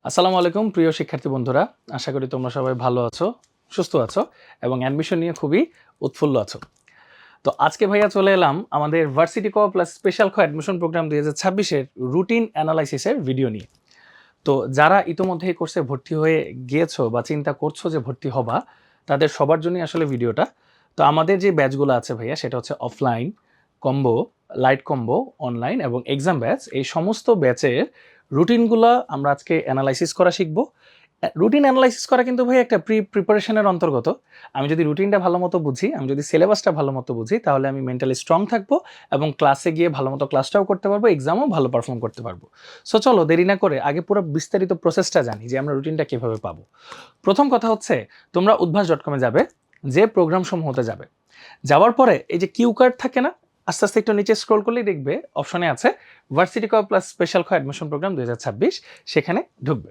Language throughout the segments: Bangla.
আসসালামু আলাইকুম প্রিয় শিক্ষার্থী বন্ধুরা, আশা করি তোমরা সবাই ভালো আছো, সুস্থ আছো এবং অ্যাডমিশন নিয়ে খুবই উৎফুল্ল আছো। তো আজকে ভাইয়া চলে এলাম আমাদের ভার্সিটি কো প্লাস স্পেশাল কো অ্যাডমিশন প্রোগ্রাম 2026 এর রুটিন অ্যানালাইসিসের ভিডিও নিয়ে। তো যারা ইতোমধ্যে এই কোর্সে ভর্তি হয়ে গিয়েছো বা চিন্তা করছো যে ভর্তি হবা, তাদের সবার জন্যই আসলে ভিডিওটা। তো আমাদের যে ব্যাচগুলো আছে ভাইয়া, সেটা হচ্ছে offline, combo, light combo, online এবং এক্সাম ব্যাচ। এই সমস্ত ব্যাচের রুটিনগুলো আমরা আজকে অ্যানালাইসিস করা শিখবো। রুটিন অ্যানালাইসিস করা কিন্তু ভাই একটা প্রিপারেশনের অন্তর্গত। আমি যদি রুটিনটা ভালো মতো বুঝি, আমি যদি সিলেবাসটা ভালো মতো বুঝি, তাহলে আমি মেন্টালি স্ট্রং থাকবো এবং ক্লাসে গিয়ে ভালো মতো ক্লাসটাও করতে পারবো, এক্সামও ভালো পারফর্ম করতে পারবো। সো চলো দেরি না করে আগে পুরো বিস্তারিত প্রসেসটা জানি যে আমরা রুটিনটা কীভাবে পাবো। প্রথম কথা হচ্ছে, তোমরা উদ্ভাস.কমে যাবে, যে প্রোগ্রাম সমূহতে যাবে। যাওয়ার পরে এই যে কিউ কার্ড থাকে না, আস্তে আস্তে একটু নিচে স্ক্রল করলেই দেখবে অপশনে আছে ভার্সিটি কো প্লাস স্পেশাল কো অ্যাডমিশন প্রোগ্রাম 2026। সেখানে ঢুকবে।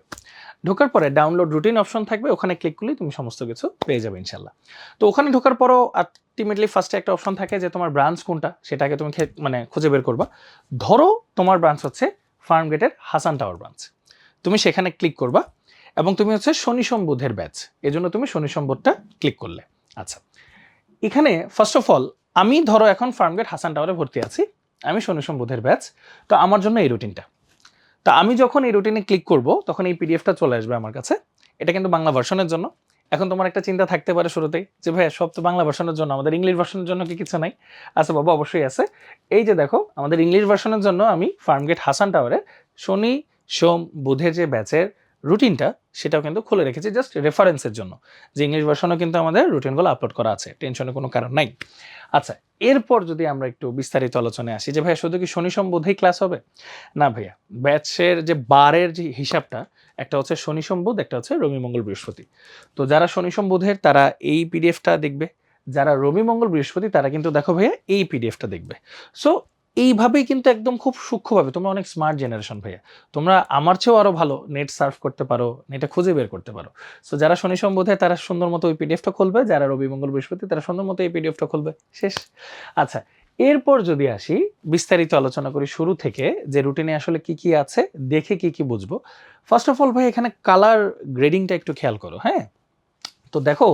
ঢোকার পরে ডাউনলোড রুটিন অপশন থাকবে, ওখানে ক্লিক করলেই তুমি সমস্ত কিছু পেয়ে যাবে ইনশাল্লাহ। তো ওখানে ঢোকার পরও আলটিমেটলি ফার্স্টে একটা অপশন থাকে যে তোমার ব্রাঞ্চ কোনটা, সেটাকে তুমি খুঁজে বের করবা। ধরো তোমার ব্রাঞ্চ হচ্ছে ফার্ম গেটের হাসান টাওয়ার ব্রাঞ্চ, তুমি সেখানে ক্লিক করবা এবং তুমি হচ্ছে শনি সোম বুধের ব্যাচ, এজন্য তুমি শনি সোম বুধটা ক্লিক করলে। আচ্ছা, এখানে ফার্স্ট অফ অল আমি ধরো এখন ফার্মগেট হাসান টাওয়ারে ভর্তি আছি, আমি শনি সোম বুধের ব্যাচ, তো আমার জন্য এই রুটিনটা। তা আমি যখন এই রুটিনে ক্লিক করব তখন এই পিডিএফটা চলে আসবে আমার কাছে। এটা কিন্তু বাংলা ভার্সনের জন্য। এখন তোমার একটা চিন্তা থাকতে পারে শুরুতেই যে ভাই সব তো বাংলা ভার্সনের জন্য, আমাদের ইংলিশ ভার্সনের জন্য কি কিছু নাই? আচ্ছা বাবা, অবশ্যই আছে। এই যে দেখো, আমাদের ইংলিশ ভার্সনের জন্য আমি ফার্মগেট হাসান টাওয়ারে শনি সোম বুধের যে ব্যাচের রুটিনটা, সেটাও কিন্তু খুলে রেখেছি জাস্ট রেফারেন্সের জন্য, যে ইংলিশ ভার্সনও কিন্তু আমাদের রুটিনগুলো আপলোড করা আছে, টেনশনের কোনো কারণ নাই। আচ্ছা, এরপর যদি আমরা একটু বিস্তারিত আলোচনায় আসি যে ভাইয়া শুধু কি শনি সোম বুধেই ক্লাস হবে? না ভাইয়া, ব্যাচের যে বারের যে হিসাবটা, একটা হচ্ছে শনি সোম বুধ, একটা হচ্ছে রবি মঙ্গল বৃহস্পতি। তো যারা শনি সোম বুধের তারা এই পিডিএফটা দেখবে, যারা রবি মঙ্গল বৃহস্পতি তারা কিন্তু দেখো ভাইয়া এই পিডিএফটা দেখবে। সো এইভাবেই কিন্তু একদম খুব সূক্ষ্মভাবে, তোমরা অনেক স্মার্ট জেনারেশন ভাইয়া, তোমরা আমার চেয়েও আরও ভালো নেট সার্ফ করতে পারো, নেটে খুঁজে বের করতে পারো। সো যারা শনি সোম বুধে তারা সুন্দর মতো ওই পিডিএফটা খুলবে, যারা রবি মঙ্গল বৃহস্পতি তারা সুন্দর মতো এই পিডিএফটা খুলবে, শেষ। আচ্ছা, এরপর যদি আসি বিস্তারিত আলোচনা করি শুরু থেকে, যে রুটিনে আসলে কি কি আছে, দেখে কি কি বুঝবো। ফার্স্ট অফ অল ভাই, এখানে কালার গ্রেডিংটা একটু খেয়াল করো। হ্যাঁ, তো দেখো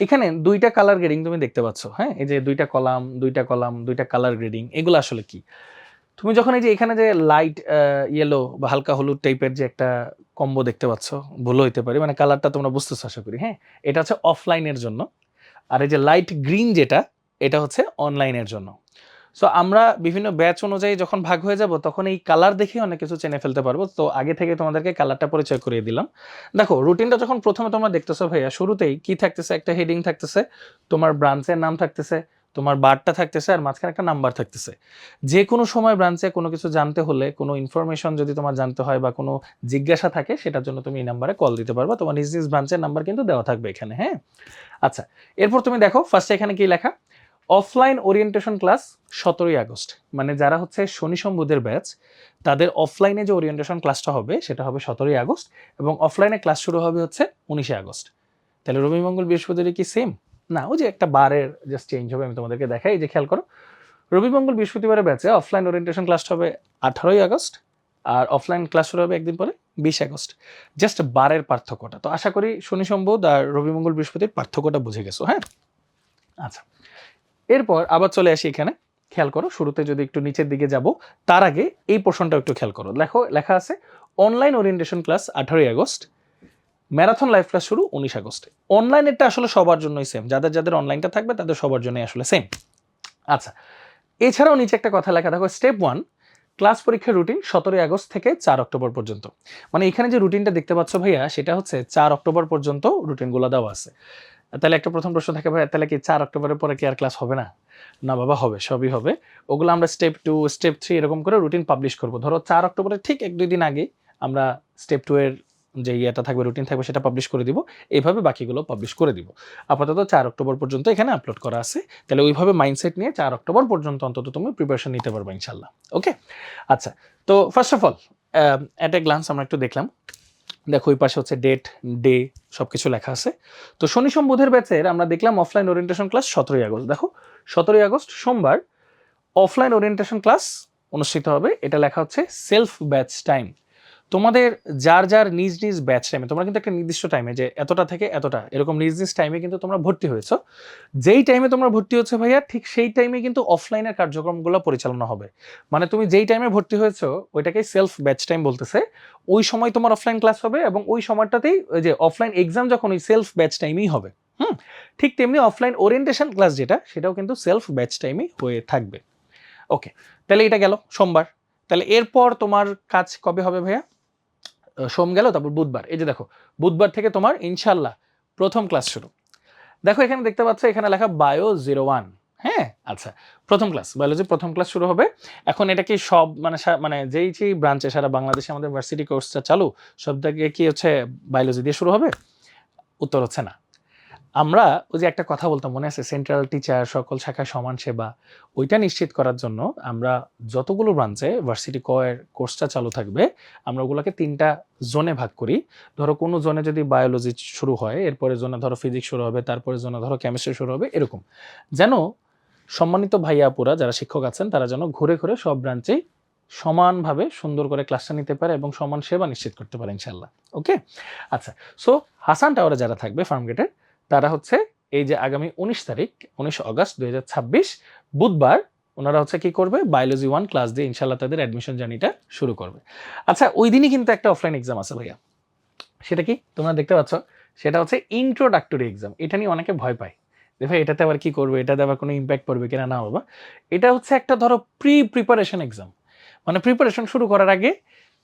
এখানে দুইটা কালার গ্রেডিং তুমি দেখতে পাচ্ছ। হ্যাঁ, এই যে দুইটা কলাম, দুইটা কালার গ্রেডিং, এগুলো আসলে কি? তুমি যখন এই যে এখানে যে লাইট ইয়েলো বা হালকা হলুদ টাইপের যে একটা কম্বো দেখতে পাচ্ছ, ভুল হইতে পারে, মানে কালারটা তোমরা বুঝতেছো আশা করি। হ্যাঁ, এটা হচ্ছে অফলাইনের জন্য। আর এই যে লাইট গ্রিন যেটা, এটা হচ্ছে অনলাইনের জন্য। সো আমরা বিভিন্ন ব্যাচ অনুযায়ী যখন ভাগ হয়ে যাব, তখন এই কালার দেখে অনেক কিছু চিনে ফেলতে পারবো। তো আগে থেকে তোমাদেরকে কালারটা পরিচয় করিয়ে দিলাম। দেখো রুটিনটা যখন প্রথমে তোমরা দেখতেছো ভাইয়া, শুরুতেই কি থাকতেছে, একটা হেডিং থাকতেছে, তোমার ব্রাঞ্চের নাম থাকতেছে, তোমার বারটা থাকতেছে, আর মাঝখানে একটা নাম্বার থাকতেছে। যে কোনো সময় ব্রাঞ্চে কোনো কিছু জানতে হলে, কোনো ইনফরমেশন যদি তোমার জানতে হয় বা কোনো জিজ্ঞাসা থাকে, সেটার জন্য তুমি এই নাম্বারে কল দিতে পারবা। তোমার নিজ নিজ ব্রাঞ্চের নাম্বার কিন্তু দেওয়া থাকবে এখানে। হ্যাঁ, আচ্ছা, এরপর তুমি দেখো ফার্স্টে এখানে কি লেখা, অফলাইন ওরিয়েন্টেশন ক্লাস 17ই আগস্ট। মানে যারা হচ্ছে শনি সোম বুধের ব্যাচ, তাদের অফলাইনে যে ওরিয়েন্টেশন ক্লাসটা হবে সেটা হবে 17ই আগস্ট, এবং অফলাইনে ক্লাস শুরু হবে হচ্ছে 19শে আগস্ট। তাহলে রবি মঙ্গল বৃহস্পতিবার কি সেম? না, ওই যে একটা বারের জাস্ট চেঞ্জ হবে। আমি তোমাদেরকে দেখাই, এই যে খেয়াল করো, রবি মঙ্গল বৃহস্পতিবারের ব্যাচে অফলাইন ওরিয়েন্টেশন ক্লাসটা হবে 18ই আগস্ট, আর অফলাইন ক্লাস শুরু হবে একদিন পরে 20 আগস্ট। জাস্ট বারের পার্থক্যটা। তো আশা করি শনি সোম বুধ আর রবি মঙ্গল বৃহস্পতির পার্থক্যটা বুঝে গেছো। হ্যাঁ, আচ্ছা, এরপর আবার চলে আসি এখানে। খেয়াল করো, শুরুতে যদি একটু নিচের দিকে যাব, তার আগে এই পোর্শনটা একটু খেয়াল করো। লেখা আছে অনলাইন ওরিয়েন্টেশন ক্লাস 18ই আগস্ট, ম্যারাথন লাইভ ক্লাস শুরু 19 আগস্টে। অনলাইনেরটা আসলে সবার জন্যই সেম, যাদের যাদের অনলাইনটা থাকবে তাদের সবার জন্যই আসলে সেম। আচ্ছা, এছাড়াও নিচে একটা কথা লেখা দেখো, স্টেপ 1 ক্লাস পরীক্ষার রুটিন 17ই আগস্ট থেকে 4 অক্টোবর পর্যন্ত। মানে এখানে যে রুটিনটা দেখতে পাচ্ছ ভাইয়া, সেটা হচ্ছে 4 অক্টোবর পর্যন্ত রুটিনগুলো দেওয়া আছে। তাহলে একটা প্রথম প্রশ্ন থাকে ভাই, তাহলে কি 4 অক্টোবরের পরে কি আর ক্লাস হবে না? না বাবা, হবে, সবই হবে। ওগুলো আমরা স্টেপ 2 স্টেপ 3 এরকম করে রুটিন পাবলিশ করব। ধরো 4 অক্টোবরের ঠিক 1-2 দিন আগে আমরা স্টেপ 2 এর যে ইয়েটা থাকবে, রুটিন থাকবে, সেটা পাবলিশ করে দিব। এইভাবে বাকিগুলো পাবলিশ করে দিব। আপাতত 4 অক্টোবর পর্যন্ত এখানে আপলোড করা আছে। তাহলে ওইভাবে মাইন্ডসেট নিয়ে 4 অক্টোবর পর্যন্ত অন্তত তুমি প্রিপারেশন নিতে পারবে ইনশাআল্লাহ। ওকে, আচ্ছা, তো first of all at a glance আমরা একটু দেখলাম। দেখো ওই পাশে হচ্ছে ডেট, ডে, সবকিছু লেখা আছে। তো শনি সোম বুধের ব্যাচের আমরা দেখলাম অফলাইন ওরিয়েন্টেশন ক্লাস 17ই আগস্ট। দেখো 17ই আগস্ট সোমবার অফলাইন ওরিয়েন্টেশন ক্লাস অনুষ্ঠিত হবে। এটা লেখা হচ্ছে সেলফ ব্যাচ টাইম। তোমাদের যার যার নিজ নিজ ব্যাচ টাইমে, তোমরা কিন্তু একটা নির্দিষ্ট টাইমে যে এতটা থেকে এতটা এরকম নিজ নিজ টাইমে কিন্তু তোমরা ভর্তি হয়েছো। যেই টাইমে তোমরা ভর্তি হচ্ছে ভাইয়া, ঠিক সেই টাইমে কিন্তু অফলাইনের কার্যক্রমগুলো পরিচালনা হবে। মানে তুমি যেই টাইমে ভর্তি হয়েছো ওইটাকে সেলফ ব্যাচ টাইম বলতেছে। ওই সময় তোমার অফলাইন ক্লাস হবে এবং ওই সময়টাতেই ওই যে অফলাইন এক্সাম যখন ওই সেলফ ব্যাচ টাইমেই হবে। ঠিক তেমনি অফলাইন ওরিয়েন্টেশন ক্লাস যেটা, সেটাও কিন্তু সেলফ ব্যাচ টাইমই হয়ে থাকবে। ওকে, তাহলে এটা গেল সোমবার। তাহলে এরপর তোমার কাজ কবে হবে ভাইয়া? সোম গেল, তারপর বুধবার। এই যে দেখো, বুধবার থেকে তোমার ইনশাল্লাহ প্রথম ক্লাস শুরু। দেখো এখানে দেখতে পাচ্ছ, এখানে লেখা বায়ো 01। হ্যাঁ, আচ্ছা, প্রথম ক্লাস বায়োলজি প্রথম ক্লাস শুরু হবে। এখন এটা কি সব মানে যেই যেই ব্রাঞ্চে সারা বাংলাদেশে আমাদের ভার্সিটি কোর্সটা চালু, সব থেকে কি হচ্ছে বায়োলজি দিয়ে শুরু হবে? উত্তর হচ্ছে না। আমরা ওই যে একটা কথা বলতাম মনে আছে, সেন্ট্রাল টিচার সকল শাখায় সমান সেবা, ওইটা নিশ্চিত করার জন্য আমরা যতগুলো ব্রাঞ্চে ভার্সিটি কোর্সটা চালু থাকবে, আমরা ওগুলোকে 3টা জোনে ভাগ করি। ধরো কোনো জোনে যদি বায়োলজি শুরু হয়, এরপরে জোনে ধরো ফিজিক্স শুরু হবে, তারপরে জোনে ধরো কেমিস্ট্রি শুরু হবে, এরকম যেন সম্মানিত ভাইয়া আপুরা যারা শিক্ষক আছেন তারা যেন ঘুরে ঘুরে সব ব্রাঞ্চেই সমানভাবে সুন্দর করে ক্লাসটা নিতে পারে এবং সমান সেবা নিশ্চিত করতে পারে ইনশাল্লাহ। ওকে, আচ্ছা। সো হাসান টাওয়ারে যারা থাকবে ফার্মগেটে, তারা হচ্ছে এই যে আগামী 19 আগস্ট 2026 বুধবার ওনারা হচ্ছে কি করবে, বায়োলজি 1 ক্লাস দিয়ে ইনশাল্লাহ তাদের অ্যাডমিশন জার্নিটা শুরু করবে। আচ্ছা, ওই দিনই কিন্তু একটা অফলাইন এক্সাম আছে ভাইয়া। সেটা কি তোমরা দেখতে পাচ্ছ? সেটা হচ্ছে ইন্ট্রোডাক্টরি এক্সাম। এটা নিয়ে অনেকে ভয় পায় যে ভাই এটাতে আবার কি করবে, এটাতে আবার কোনো ইম্প্যাক্ট পড়বে কিনা। না বাবা, এটা হচ্ছে একটা ধরো প্রিপারেশন এক্সাম। মানে প্রিপারেশন শুরু করার আগে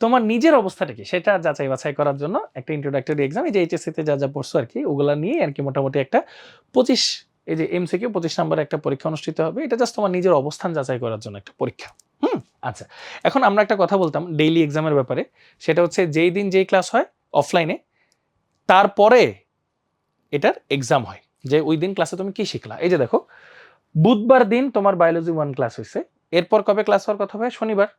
তোমার নিজের অবস্থাটা কি সেটা যাচাই বাছাই করার জন্য একটা ইন্ট্রোডাক্টরি এক্সাম। এই যে এইচএসসিতে যা যা পড়ছো আর কি, ওগুলা নিয়ে আর কি মোটামুটি একটা 25 এই যে এমসিকিউ 25 নম্বরের একটা পরীক্ষা অনুষ্ঠিত হবে। এটা জাস্ট তোমার নিজের অবস্থান যাচাই করার জন্য একটা পরীক্ষা। আচ্ছা, এখন আমরা একটা কথা বলতাম ডেইলি এক্সামের ব্যাপারে। সেটা হচ্ছে যেই দিন যেই ক্লাস হয় অফলাইনে, তারপরে এটার এক্সাম হয়, যে ওই দিন ক্লাসে তুমি কি শিখলা। এই যে দেখো, বুধবার দিন তোমার বায়োলজি 1 ক্লাস হয়েছে, এরপর কবে ক্লাস হওয়ার কথা হয়? শনিবার।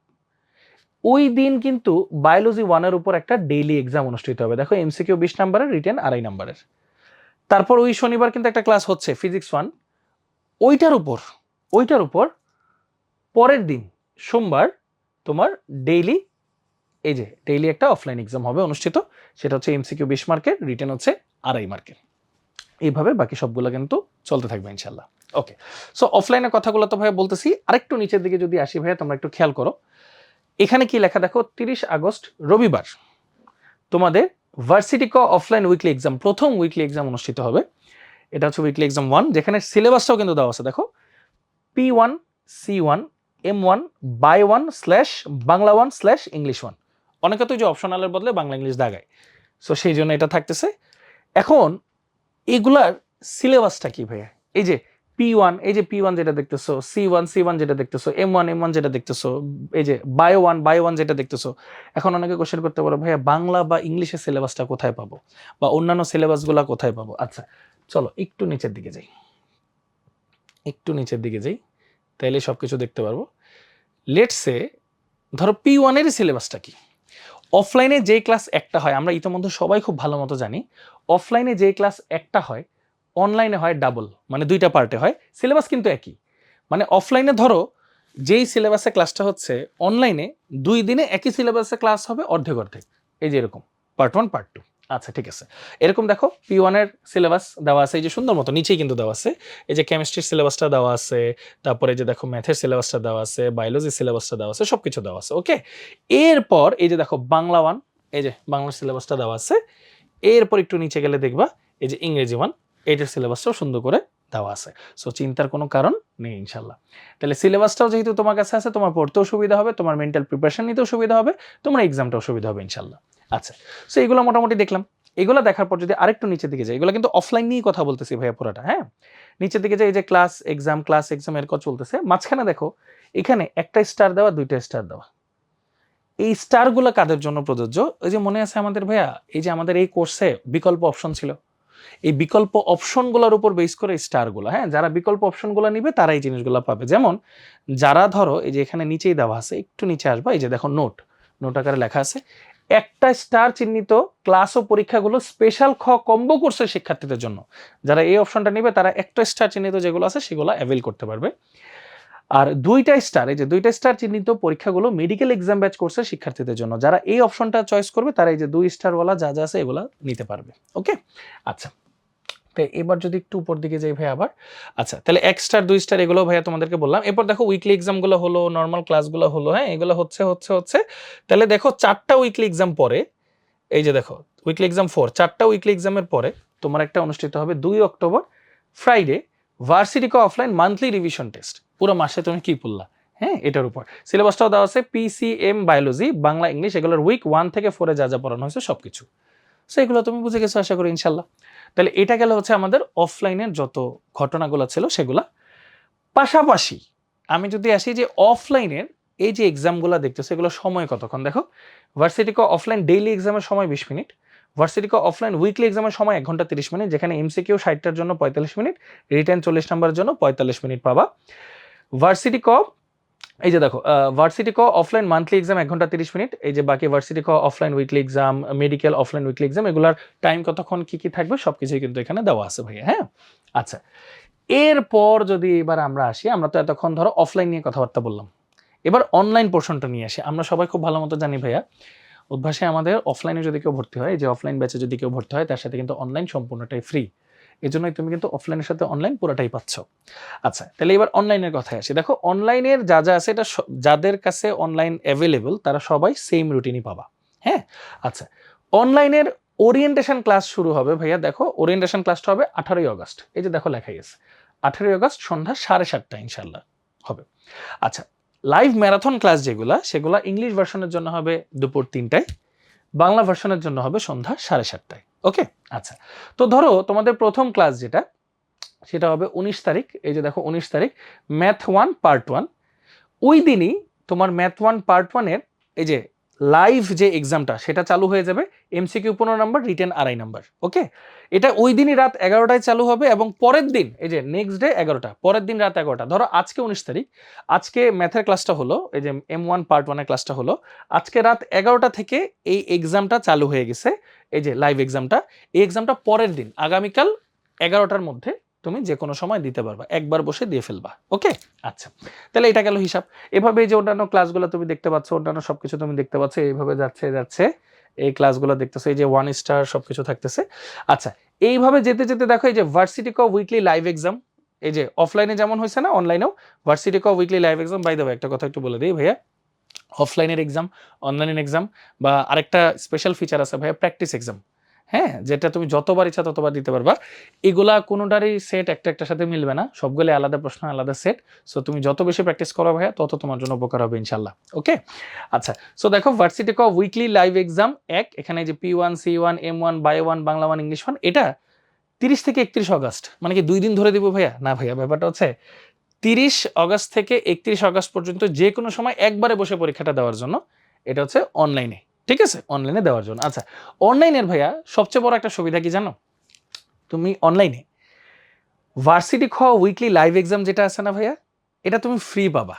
ওই দিন কিন্তু বায়োলজি 1 এর উপর একটা ডেইলি এক্সাম অনুষ্ঠিত হবে। দেখো এমসিকিউ 20 নম্বরের, রিটেন 2.5 নম্বরের। তারপর ওই শনিবার কিন্তু একটা ক্লাস হচ্ছে ফিজিক্স 1, ওইটার উপর পরের দিন সোমবার তোমার ডেইলি এই যে ডেইলি একটা অফলাইন এক্সাম হবে অনুষ্ঠিত। সেটা হচ্ছে এমসিকিউ 20 মার্কের, রিটেন হচ্ছে 2.5 মার্কের। এইভাবে বাকি সবগুলো কিন্তু চলতে থাকবে ইনশাল্লাহ। ওকে, সো অফলাইনের কথাগুলো তো ভাইয়া বলতেছি। আরেকটু নিচের দিকে যদি আসি ভাইয়া, তোমরা একটু খেয়াল করো, এখানে কি লেখা দেখো, 30 আগস্ট রবিবার তোমাদের ভার্সিটি অফলাইন উইকলি এক্সাম, প্রথম উইকলি এক্সাম অনুষ্ঠিত হবে। এটা হচ্ছে উইকলি এক্সাম 1, যেখানে সিলেবাসটাও কিন্তু দেওয়া আছে। দেখো, P1 C1 M1 বাই 1/বাংলা 1/ইংলিশ 1। অনেকে তো যে অপশনালের বদলে বাংলা ইংলিশ দাগায়, সো সেই জন্য এটা থাকতেছে। এখন এগুলার সিলেবাসটা কি ভাইয়া? এই যে P1, এই যে P1 যেটা দেখতেছো, C1 যেটা দেখতেছো, M1 যেটা দেখতেছো, এই যে বায়ো 1 যেটা দেখতেছো। এখন অনেকে কোশ্চেন করতে পারো ভাইয়া বাংলা বা ইংলিশের সিলেবাসটা কোথায় পাবো, বা অন্যান্য সিলেবাসগুলো কোথায় পাবো? আচ্ছা, চলো একটু নিচের দিকে যাই, তাইলে সবকিছু দেখতে পারবো। লেটস সে ধরো P1 এর সিলেবাসটা কি। অফলাইনে যে ক্লাস একটা হয়, আমরা ইতিমধ্যে সবাই খুব ভালো মতো জানি, অফলাইনে যে ক্লাস একটা হয় অনলাইনে হয় ডাবল, মানে 2টা পার্টে হয়। সিলেবাস কিন্তু একই। মানে অফলাইনে ধরো যেই সিলেবাসে ক্লাসটা হচ্ছে, অনলাইনে 2 দিনে একই সিলেবাসে ক্লাস হবে অর্ধেক অর্ধেক। এই যে এরকম পার্ট 1 পার্ট 2। আচ্ছা, ঠিক আছে। এরকম দেখো P1 এর সিলেবাস দেওয়া আছে, এই যে সুন্দর মতো নিচেই কিন্তু দেওয়া আছে। এই যে কেমিস্ট্রির সিলেবাসটা দেওয়া আছে, তারপরে যে দেখো ম্যাথের সিলেবাসটা দেওয়া আছে, বায়োলজির সিলেবাসটা দেওয়া আছে, সবকিছু দেওয়া আছে। ওকে, এরপর এই যে দেখো বাংলা 1, এই যে বাংলার সিলেবাসটা দেওয়া আছে। এরপর একটু নিচে গেলে দেখবা এই যে ইংরেজি 1, এইটার সিলেবাসটাও সুন্দর করে দেওয়া আছে। সো চিন্তার কোনো কারণ নেই ইনশাল্লাহ। তাহলে সিলেবাসটাও যেহেতু তোমার কাছে আছে, তোমার পড়তেও সুবিধা হবে, তোমার মেন্টাল প্রিপারেশন নিতেও সুবিধা হবে, তোমার এক্সামটাও সুবিধা হবে ইনশাল্লাহ। আচ্ছা, সো এগুলো মোটামুটি দেখলাম। এগুলো দেখার পর যদি আরেকটু নিচের দিকে যাই, এগুলো কিন্তু অফলাইন নিয়েই কথা বলতেছি ভাইয়া পুরোটা। হ্যাঁ, নিচের দিকে যাই, এই যে ক্লাস এক্সাম এরকম চলতেছে। মাঝখানে দেখো এখানে একটা স্টার দেওয়া, 2টা স্টার দেওয়া। এই স্টারগুলো কাদের জন্য প্রযোজ্য? ওই যে মনে আছে আমাদের ভাইয়া, এই যে আমাদের এই কোর্সে বিকল্প অপশন ছিল, এই বিকল্প অপশনগুলোর উপর বেস করে স্টারগুলো। হ্যাঁ, যারা বিকল্প অপশনগুলো নিবে তারা এই জিনিসগুলো পাবে। যেমন যারা ধরো এই যে এখানে নিচেই দেওয়া আছে, একটু নিচে আসবা, এই যে দেখো নোট আকারে লেখা আছে, একটা স্টার চিহ্নিত ক্লাস ও পরীক্ষাগুলো স্পেশাল কম্বো কোর্সের শিক্ষার্থীদের জন্য। যারা এই অপশনটা নিবে তারা একটা স্টার চিহ্নিত যেগুলো আছে সেগুলো অ্যাভেল করতে পারবে। আর 2টা স্টার, এই যে 2টা স্টার চিহ্নিত পরীক্ষাগুলো মেডিকেল এক্সাম ব্যাচ কোর্সের শিক্ষার্থীদের জন্য। যারা এই অপশনটা চয়েস করবে তারা এই যে 2 স্টারওয়ালা যা আছে এগুলা নিতে পারবে। ওকে, আচ্ছা। তো এবার যদি একটু উপর দিকে যাই ভাই আবার, আচ্ছা তাহলে 1 স্টার 2 স্টার এগুলো ভাইয়া তোমাদেরকে বললাম। এরপর দেখো উইকলি এক্সামগুলো হলো, নরমাল ক্লাসগুলো হলো, হ্যাঁ এগুলো হচ্ছে। তাহলে দেখো 4টা উইকলি এক্সাম পরে, এই যে দেখো উইকলি এক্সাম 4, 4টা উইকলি এক্সামের পরে তোমার একটা অনুষ্ঠিত হবে 2 অক্টোবর ফ্রাইডে ভার্সিটি কো অফলাইন মান্থলি রিভিশন টেস্ট। পুরো মাসে তুমি কি পড়লা, হ্যাঁ এটার উপর সিলেবাসটাও দেওয়া আছে, পিসিএম বায়োলজি, বাংলা, ইংলিশ, এগুলোর উইক 1 থেকে 4 যা যা পড়ানো হয়েছে সবকিছু। সো এগুলো তুমি বুঝে গেছো আশা করি ইনশাল্লাহ। তাহলে এটা গেল হচ্ছে আমাদের অফলাইনের যত ঘটনাগুলো ছিল সেগুলা। পাশাপাশি আমি যদি আসি যে অফলাইনের এই যে এক্সামগুলো দেখতেছো এগুলো সময় কতক্ষণ, দেখো ভার্সিটি কো অফলাইন ডেইলি এক্সামের সময় 20 মিনিট, ভার্সিটি কো অফলাইন উইকলি এক্সামের সময় 1 ঘন্টা 30 মিনিট, যেখানে এমসিকিউ 60টার জন্য 45 মিনিট, রিটেন 40 নম্বরের জন্য 45 মিনিট পাবা। ভার্সিটি ক, এই যে দেখো ভার্সিটি ক অফলাইন মান্থলি এক্সাম 1 ঘন্টা 30 মিনিট, এই যে বাকি ভার্সিটি ক offline weekly exam, medical offline weekly exam, এগুলার টাইম কতক্ষণ কি কি থাকবে সবকিছুই কিন্তু এখানে দেওয়া আছে ভাইয়া, হ্যাঁ। আচ্ছা, এরপর যদি এবার আমরা আসি, আমরা তো এতক্ষণ ধরো অফলাইন নিয়ে কথাবার্তা বললাম, এবার অনলাইন পোর্শনটা নিয়ে আসি। আমরা সবাই খুব ভালো মতো জানি ভাইয়া, উদ্ভাসে আমাদের অফলাইনে যদি কেউ ভর্তি হয়, যে অফলাইন ব্যাচে যদি কেউ ভর্তি হয় তার সাথে কিন্তু অনলাইন সম্পূর্ণটাই ফ্রি, এই জন্যই তুমি কিন্তু অফলাইনের সাথে অনলাইন পুরোটাই পাচ্ছ। আচ্ছা, তাহলে এবার অনলাইনের কথায় আসি। দেখো অনলাইনের যা যা আছে এটা যাদের কাছে অনলাইন অ্যাভেলেবল তারা সবাই সেম রুটিনই পাবা, হ্যাঁ। আচ্ছা, অনলাইনের ওরিয়েন্টেশন ক্লাস শুরু হবে ভাইয়া, দেখো ওরিয়েন্টেশন ক্লাসটা হবে 18ই আগস্ট, এই যে দেখো লেখাই আছে 18ই আগস্ট সন্ধ্যা 7:30 ইনশাল্লাহ হবে। আচ্ছা, লাইভ ম্যারাথন ক্লাস যেগুলা সেগুলা ইংলিশ ভার্সনের জন্য হবে দুপুর 3টায়, বাংলা ভার্সনের জন্য হবে সন্ধ্যা 7:30টায়। ওকে, আচ্ছা। তো ধরো তোমাদের প্রথম ক্লাস যেটা সেটা হবে 19 তারিখ, এই যে দেখো 19 তারিখ ম্যাথ 1 পার্ট 1। ওই দিনই তোমার ম্যাথ 1 পার্ট 1 এর এই যে লাইভ যে এক্সামটা সেটা চালু হয়ে যাবে, এমসিকিউ 15 নাম্বার, রিটেন 2.5 নাম্বার। ওকে, এটা ওই দিনই রাত 11টায় চালু হবে এবং পরের দিন এই যে নেক্সট ডে 11টা, পরের দিন রাত 11টা। ধরো আজকে 19 তারিখ, আজকে ম্যাথের ক্লাসটা হলো, এই যে M1 পার্ট 1 এর ক্লাসটা হলো, আজকে রাত 11টা থেকে এই এক্সামটা চালু হয়ে গেছে, এই যে লাইভ এক্সামটা। এই এক্সামটা পরের দিন আগামীকাল 11টার মধ্যে তুমি যে কোনো সময় দিতে পারবা, একবার বসে দিয়ে ফেলবা। ওকে, আচ্ছা, তাহলে এটা গেল হিসাব। এভাবে যে অন্যান্য ক্লাসগুলো তুমি দেখতে পাচ্ছ, অন্যান্য সবকিছু তুমি দেখতে পাচ্ছ, এইভাবে যাচ্ছে এই ক্লাসগুলো দেখতেছো, এই যে 1 স্টার সবকিছু থাকতেছে। আচ্ছা, এইভাবে যেতে যেতে দেখো এই যে ভার্সিটি ক উইকলি লাইভ এক্সাম, এই যে অফলাইনে যেমন হয়েছে না অনলাইনেও ভার্সিটি ক weekly live exam. By the way একটা কথা একটু বলে দিই ভাইয়া, অফলাইনের এক্সাম, অনলাইনের এক্সাম বা আরেকটা স্পেশাল ফিচার আছে ভাইয়া প্র্যাকটিস এক্সাম, হ্যাঁ, যেটা তুমি যতবার ইচ্ছা ততবার দিতে পারবা। এগুলা কোনোটারই সেট একটা একটার সাথে মিলবে না, সবগুলো আলাদা প্রশ্ন, আলাদা সেট। সো তুমি যত বেশি প্র্যাকটিস করো ভাইয়া তত তোমার জন্য উপকার হবে ইনশাল্লাহ। ওকে, আচ্ছা। সো দেখো ভার্সিটি ক উইকলি লাইভ এক্সাম 1, এখানে যে P1 C1 M1 bio 1 Bangla 1 English 1, এটা 30 থেকে 31 আগস্ট, মানে কি 2 দিন ধরে দিব ভাইয়া? না ভাইয়া, ব্যাপারটা হচ্ছে 30 আগস্ট থেকে 31 আগস্ট পর্যন্ত যে কোনো সময় একবারে বসে পরীক্ষাটা দেওয়ার জন্য, এটা হচ্ছে অনলাইনে, ঠিক আছে, অনলাইনে দেওয়ার জন্য। আচ্ছা, অনলাইনের ভাইয়া সবচেয়ে বড় একটা সুবিধা কি জানো? তুমি অনলাইনে ভার্সিটি খ উইকলি লাইভ এক্সাম যেটা আছে না ভাইয়া, এটা তুমি ফ্রি পাবা,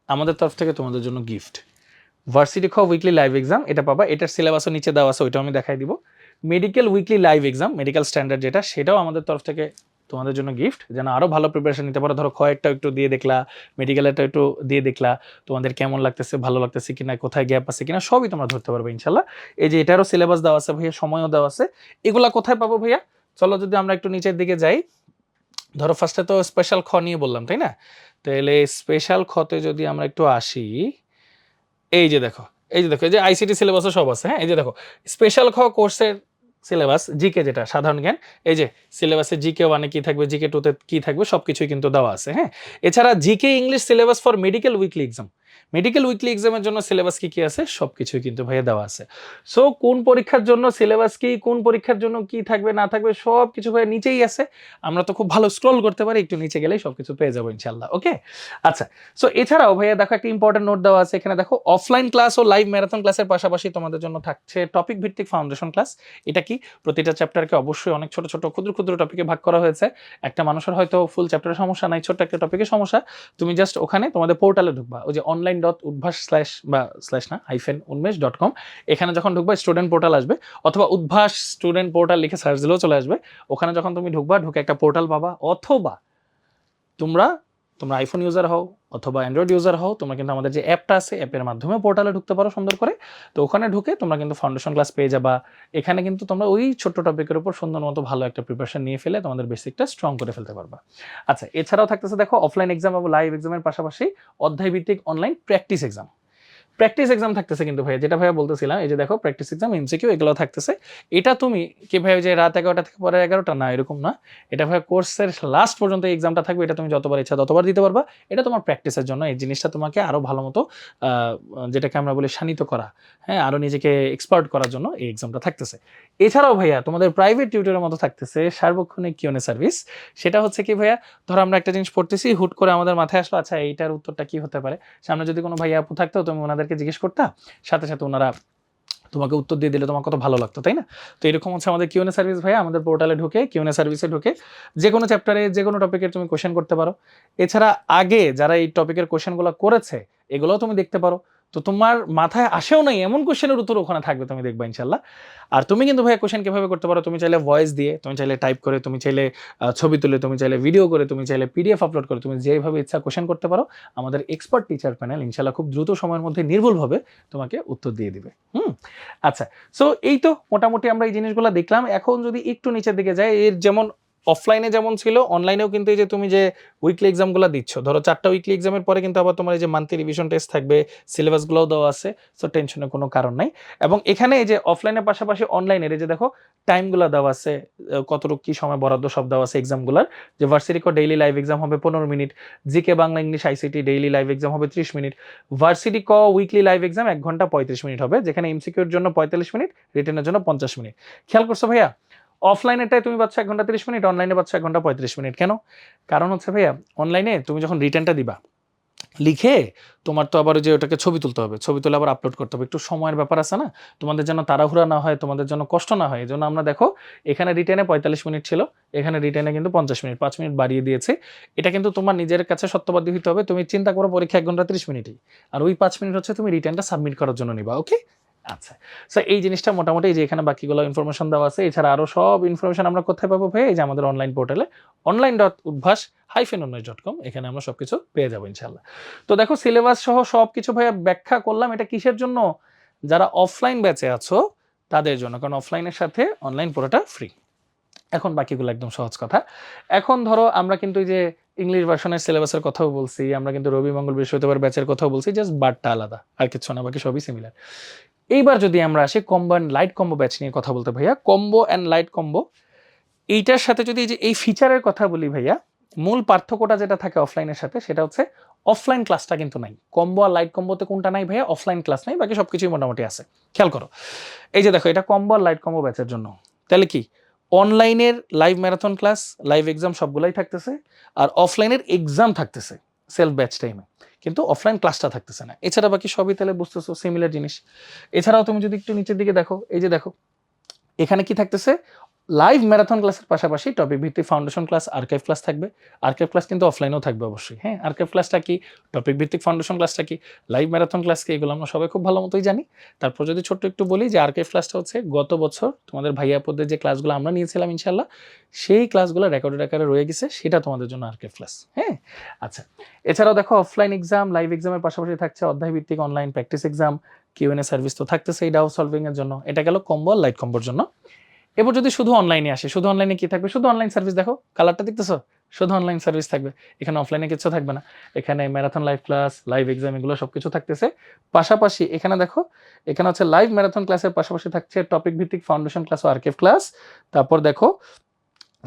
আমাদের তরফ থেকে তোমাদের জন্য গিফট। ভার্সিটি খ উইকলি লাইভ এক্সাম এটা পাবা, এটার সিলেবাসও নিচে দেওয়া আছে, ওইটাও আমি দেখাই দিব। Medical weekly live exam, medical standard যেটা, সেটাও আমাদের তরফ থেকে তোমাদের জন্য গিফট, যেন আরো ভালো প্রিপারেশন নিতে পারো। ধরো কয়েকটা একটু দিয়ে দেখলা, মেডিকেলটা একটু দিয়ে দেখলা, তোমাদের কেমন লাগতেছে, ভালো লাগতেছে কিনা, কোথায় গ্যাপ আছে কিনা, সবই তোমরা ধরতে পারবে ইনশাল্লাহ। এই যে এটারও সিলেবাস দেওয়া আছে ভাইয়া, সময়ও দেওয়া আছে। এগুলা কোথায় পাবো ভাইয়া? চলো যদি আমরা একটু নিচের দিকে যাই, ধরো ফার্স্টে তো স্পেশাল খ নিয়ে বললাম তাই না, তাহলে স্পেশাল খতে যদি আমরা একটু আসি, এই যে দেখো, এই যে দেখো, এই যে আইসিটি সিলেবাসও সব আছে, হ্যাঁ। এই যে দেখো স্পেশাল খ কোর্সের সিলেবাস, জিকে যেটা সাধারণ জ্ঞান, এই যে সিলেবাসে জিকে 1-এ কি থাকবে, জিকে 2-তে কি থাকবে, সবকিছুই কিন্তু দেওয়া আছে, হ্যাঁ। এছাড়া GK English syllabus for medical weekly exam, medical weekly এক্সামের জন্য সিলেবাস কি কি আছে সবকিছুই কিন্তু ভাইয়া দেওয়া আছে। সো কোন পরীক্ষার জন্য সিলেবাস কি, কোন পরীক্ষার জন্য কি থাকবে না থাকবে সব কিছু ভাইয়া নিচেই আছে। আমরা তো খুব ভালো স্ক্রল করতে পারি, একটু নিচে গেলেই সবকিছু পেয়ে যাবো ইনশাল্লাহ। ওকে, আচ্ছা। সো এছাড়াও ভাইয়া দেখো একটা ইম্পর্টেন্ট নোট দেওয়া আছে এখানে, দেখো অফলাইন ক্লাস ও লাইভ ম্যারাথন ক্লাসের পাশাপাশি তোমাদের জন্য থাকছে টপিক ভিত্তিক ফাউন্ডেশন ক্লাস। এটা কি, প্রতিটা চ্যাপ্টারকে অবশ্যই অনেক ছোট ছোট ক্ষুদ্র ক্ষুদ্র টপিকে ভাগ করা হয়েছে। একটা মানুষের হয়তো ফুল চ্যাপ্টারের সমস্যা নাই, ছোট্ট একটা টপিকের সমস্যা, তুমি জাস্ট ওখানে তোমাদের পোর্টালে ঢুকবা, ওই যে online.udbhash//-unmesh.com, এখানে যখন ঢুকবা স্টুডেন্ট পোর্টাল আসবে, অথবা উদ্ভাস স্টুডেন্ট পোর্টাল লিখে সার্চ দিলেও চলে আসবে। ওখানে যখন তুমি ঢুকবা, ঢুকে একটা পোর্টাল পাবা, অথবা তোমরা তোমরা আইফোন ইউজার হও অথবা অ্যান্ড্রয়েড ইউজার হও, তোমরা কিন্তু আমাদের যে অ্যাপটা আছে অ্যাপের মাধ্যমে পোর্টালে ঢুকতে পারো সুন্দর করে। তো ওখানে ঢুকে তোমরা কিন্তু ফাউন্ডেশন ক্লাস পেয়ে যাবা। এখানে কিন্তু তোমরা ওই ছোট্ট টপিকের উপর সুন্দর মতো ভালো একটা প্রিপারেশন নিয়ে ফেলে তোমাদের বেসিকটা স্ট্রং করে ফেলতে পারবা। আচ্ছা, এছাড়াও থাকতেছে দেখো অফলাইন এক্সাম এবং লাইভ এক্সামের পাশাপাশি অধ্যায়ভিত্তিক online practice exam. Practice exam থাকতেছে কিন্তু ভাইয়া, যেটা ভাইয়া বলতেছিলাম, এই যে দেখো প্র্যাকটিস এক্সাম, এমসিকিউ এগুলো থাকতেছে। এটা তুমি কি ভাই যে রাত 11টা থেকে পরে 11টা, না এরকম না। এটা ভাইয়া কোর্সের লাস্ট পর্যন্ত এই এক্সামটা থাকবে, এটা তুমি যতবার ইচ্ছা ততবার দিতে পারবা। এটা তোমার প্র্যাকটিসের জন্য, এই জিনিসটা তোমাকে আরো ভালো মতো যেটাকে আমরা বলি শানিত করা, হ্যাঁ, আরো নিজেকে এক্সপার্ট করার জন্য এই এক্সামটা থাকতেছে। এছাড়াও ভাইয়া তোমাদের প্রাইভেট টিউটরের মতো থাকতেছে সার্বক্ষণিক কিউএনএ সার্ভিস। সেটা হচ্ছে কি ভাইয়া, ধরো আমরা একটা জিনিস পড়তেছি, হুট করে আমাদের মাথায় আসলো আচ্ছা এইটার উত্তরটা কি হতে পারে। সামনে যদি কোনো ভাইয়া আপু থাকতো, তুমি ওনাদেরকে জিজ্ঞেস করতা, সাথে সাথে ওনারা তোমাকে উত্তর দিয়ে দিলে তোমার কত ভালো লাগতো, তাই না? তো এরকম হচ্ছে আমাদের কিউএনএ সার্ভিস ভাইয়া। আমাদের পোর্টালে ঢুকে কিউএনএ সার্ভিসে ঢুকে যে কোনো চ্যাপ্টারে যে কোনো টপিকের তুমি কোশ্চেন করতে পারো। এছাড়া আগে যারা এই টপিকের কোশ্চেনগুলো করেছে এগুলোও তুমি দেখতে পারো। তো তোমার মাথায় আসেও নাই এমন কোশ্চেনের উত্তর ওখানে থাকবে, তুমি দেখবা ইনশাল্লাহ। আর তুমি কিন্তু ভাইয়া কোশ্চেন কিভাবে করতে পারো, তুমি চাইলে ভয়েস দিয়ে, তুমি চাইলে টাইপ করে, তুমি চাইলে ছবি তুলে, তুমি চাইলে ভিডিও করে, তুমি চাইলে পিডিএফ আপলোড করে, তুমি যেভাবে ইচ্ছা কোশ্চেন করতে পারো। আমাদের এক্সপার্ট টিচার প্যানেল ইনশাল্লাহ খুব দ্রুত সময়ের মধ্যে নির্ভুলভাবে তোমাকে উত্তর দিয়ে দিবে। আচ্ছা, সো এই তো মোটামুটি আমরা এই জিনিসগুলো দেখলাম। এখন যদি একটু নিচের দিকে যাই, এর যেমন অফলাইনে যেমন ছিল, অনলাইনেও কিন্তু এই যে তুমি যে উইকলি এক্সামগুলো দিচ্ছ, ধরো 4টা উইকলি এক্সামের পরে কিন্তু আবার তোমার এই যে মান্থলি রিভিশন টেস্ট থাকবে, সিলেবাসগুলোও দেওয়া আছে। সো টেনশনের কোনো কারণ নাই। এবং এখানে এই যে অফলাইনের পাশাপাশি অনলাইনের এই যে দেখো টাইমগুলো দেওয়া আছে, কতটুকু কি সময় বরাদ্দ সব দেওয়া আছে এক্সামগুলোর। যে ভার্সিটি ক ডেইলি লাইভ এক্সাম হবে 15 minute, GK Bangla English ICT daily live exam হবে 30 মিনিট, ভার্সিটি ক উইকলি লাইভ এক্সাম 1 ঘন্টা 35 মিনিট হবে, যেখানে এমসিকিউর জন্য 45 মিনিট, রিটেনের জন্য 50 মিনিট। খেয়াল করছো ভাইয়া, অফলাইনেটাই তুমি পাচ্ছ 1 ঘন্টা 30 মিনিট, অনলাইনে পাচ্ছ 1 ঘন্টা 35 মিনিট। কেন? কারণ হচ্ছে ভাইয়া অনলাইনে তুমি যখন রিটেনটা দিবা, লিখে তোমার তো আবার যে ওটাকে ছবি তুলতে হবে, ছবি তুলে আবার আপলোড করতে হবে, একটু সময়ের ব্যাপার আছে না? তোমাদের যেন তাড়াহুড়া না হয়, তোমাদের জন্য কষ্ট না হয়, এজন্য আমরা দেখো এখানে রিটেনে 45 মিনিট ছিল, এখানে রিটেনে কিন্তু 50 মিনিট, 5 মিনিট বাড়িয়ে দিয়েছে। এটা কিন্তু তোমার নিজের কাছে সত্যবাদী হতে হবে। তুমি চিন্তা করো পরীক্ষা 1 ঘন্টা 30 মিনিটই, আর ওই 5 মিনিট হচ্ছে তুমি রিটেনটা সাবমিট করার জন্য নিবা। ওকে, আচ্ছা। সো এই জিনিসটা মোটামুটি, যে এখানে বাকিগুলো ইনফরমেশন দেওয়া আছে। এছাড়া আরো সব ইনফরমেশন আমরা কোথায় পাবো ভাই? এই যে আমাদের অনলাইন পোর্টালে online.udbhas-19 এখানে আমরা সবকিছু পেয়ে যাবো ইনশাল্লাহ। তো দেখো সিলেবাস সহ সবকিছু ভাইয়া ব্যাখ্যা করলাম। এটা কিসের জন্য? যারা অফলাইন ব্যাচে আছো তাদের জন্য, কারণ অফলাইনের সাথে অনলাইন পুরোটা ফ্রি। এখন বাকিগুলো একদম সহজ কথা। এখন ধরো আমরা কিন্তু এই যে ইংলিশ ভার্সনের সিলেবাসের কথাও বলছি, আমরা কিন্তু রবি মঙ্গল বৃহস্পতিবার ব্যাচের কথাও বলছি, জাস্ট বারটা আলাদা, আর কিছু না, বাকি সবই সিমিলার। এইবার যদি আমরা আসি combo and light combo batch নিয়ে কথা বলতে ভাইয়া, কম্বো অ্যান্ড লাইট কম্বো এইটার সাথে যদি এই যে এই ফিচারের কথা বলি ভাইয়া, মূল পার্থক্যটা যেটা থাকে অফলাইনের সাথে সেটা হচ্ছে অফলাইন ক্লাসটা কিন্তু নাই। কম্বো আর লাইট কম্বোতে কোনটা নাই ভাইয়া? অফলাইন ক্লাস নাই, বাকি সবকিছুই মোটামুটি আছে। খেয়াল করো, এই যে দেখো এটা কম্বো আর লাইট কম্বো ব্যাচের জন্য। তাহলে কি অনলাইনের live marathon class, live exam সবগুলাই থাকতেছে, আর অফলাইনের এক্সাম থাকতেছে সেলফ ব্যাচ টাইমে, কিন্তু অফলাইন ক্লাসটা থাকতেছে না। এছাড়া বাকি সবই তাহলে বুঝতেছো সিমিলার জিনিস। এছাড়াও তুমি যদি একটু নিচের দিকে দেখো, এই যে দেখো এখানে কি থাকতেছে, লাইভ ম্যারাথন ক্লাসের পাশাপাশি টপিক ভিত্তিক ফাউন্ডেশন ক্লাস, আর্কাইভ ক্লাস থাকবে। আর্কাইভ ক্লাস কিন্তু অফলাইনেও থাকবে অবশ্যই। হ্যাঁ, আর্কাইভ ক্লাসটা কি, টপিক ভিত্তিক ফাউন্ডেশন ক্লাসটা কি, লাইভ ম্যারাথন ক্লাস কি, এগুলো আমরা সবাই খুব ভালো মতোই জানি। তারপর যদি ছোট্ট একটু বলি যে আর্কাইভ ক্লাসটা হচ্ছে গত বছর তোমাদের ভাইয়াপদের যে ক্লাসগুলো আমরা নিয়েছিলাম ইনশাল্লাহ, সেই ক্লাসগুলো রেকর্ডেড আকারে রয়ে গেছে, সেটা তোমাদের জন্য আর্কাইভ ক্লাস। হ্যাঁ, আচ্ছা। এছাড়াও দেখো অফলাইন এক্সাম, লাইভ এক্সামের পাশাপাশি থাকছে অধ্যায় ভিত্তিক online practice exam, QnA service তো থাকতেছে এই ডাউট সলভিং এর জন্য। এটা গেল কম্বো আর লাইট কম্বোর জন্য। এবার যদি শুধু অনলাইনে আসে, শুধু অনলাইনে কি থাকবে? শুধু অনলাইন সার্ভিস। দেখো কালারটা দেখতেছো, শুধু অনলাইন সার্ভিস থাকবে। এখানে অফলাইনে কিছু থাকবে না। এখানে marathon live class, live exam এগুলো সবকিছু থাকতেছে। পাশাপাশি এখানে দেখো, এখানে হচ্ছে লাইভ ম্যারাথন ক্লাসের পাশাপাশি থাকছে টপিক ভিত্তিক ফাউন্ডেশন ক্লাস ও আর্কাইভ ক্লাস। তারপর দেখো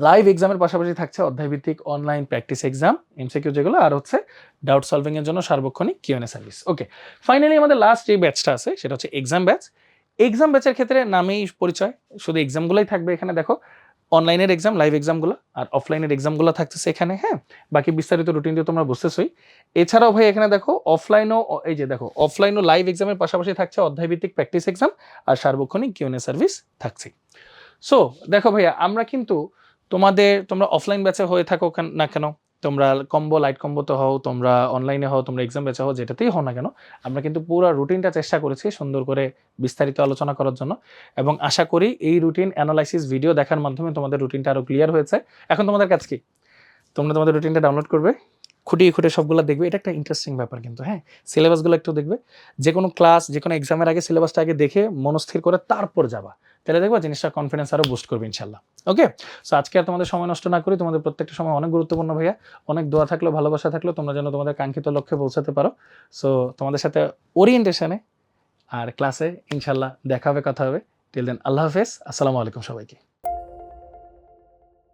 লাইভ এক্সামের পাশাপাশি থাকছে অধ্যায় ভিত্তিক অনলাইন প্র্যাকটিস এক্সাম, এমসিকিউ যেগুলো, আর হচ্ছে ডাউট সলভিং এর জন্য সার্বক্ষণিক কিউএনএ সার্ভিস। ওকে, ফাইনালি আমাদের লাস্ট যে ব্যাচটা আছে সেটা হচ্ছে এক্সাম ব্যাচ। এক্সাম ব্যাচের ক্ষেত্রে নামেই পরিচয়, শুধু এক্সামগুলোই থাকবে এখানে। দেখো অনলাইনের এক্সাম, লাইভ এক্সামগুলো আর অফলাইনের এক্সামগুলো থাকতেছে এখানে। হ্যাঁ, বাকি বিস্তারিত রুটিন দিয়ে তোমরা বুঝতেছই। এছাড়াও ভাই এখানে দেখো অফলাইনও, এই যে দেখো অফলাইন ও লাইভ এক্সামের পাশাপাশি থাকছে অধ্যায় ভিত্তিক প্র্যাকটিস এক্সাম আর সার্বক্ষণিক কিউএনএ সার্ভিস থাকছে। সো দেখো ভাইয়া, আমরা কিন্তু তোমরা অফলাইন ব্যাচে হয়ে থাকো না কেন, তোমরা কম্বো লাইট কম্বোতে হও, তোমরা অনলাইনে হও, তোমরা এক্সাম ব্যাচে হও, যেটাতেই হও না কেন, আমরা কিন্তু পুরো রুটিনটা চেষ্টা করেছি সুন্দর করে বিস্তারিত আলোচনা করার জন্য। এবং আশা করি এই রুটিন অ্যানালাইসিস ভিডিও দেখার মাধ্যমে তোমাদের রুটিনটা আরো ক্লিয়ার হয়েছে। এখন তোমাদের কাজ কি? তোমরা তোমাদের রুটিনটা ডাউনলোড করবে, খুঁটিয়ে খুঁটিয়ে সবগুলো দেখবে, এটা একটা ইন্টারেস্টিং ব্যাপার কিন্তু। হ্যাঁ, সিলেবাসগুলো একটু দেখবে, যে কোনো ক্লাস যে কোনো এক্সামের আগে সিলেবাসটা আগে দেখে মনস্থির করে তারপর যাবা, তাহলে দেখবা জিনিসটা কনফিডেন্স আরও বুস্ট করবে ইনশাল্লাহ। ওকে, সো আজকে আর তোমাদের সময় নষ্ট না করি, তোমাদের প্রত্যেকটা সময় অনেক গুরুত্বপূর্ণ ভাইয়া, অনেক দোয়া থাকলো, ভালোবাসা থাকলো, তোমরা যেন তোমাদের কাঙ্ক্ষিত লক্ষ্যে পৌঁছাতে পারো। সো তোমাদের সাথে ওরিয়েন্টেশনে আর ক্লাসে ইনশাল্লাহ দেখা হবে, কথা হবে। টিল দেন আল্লাহ হাফেজ, আসসালামু আলাইকুম সবাইকে।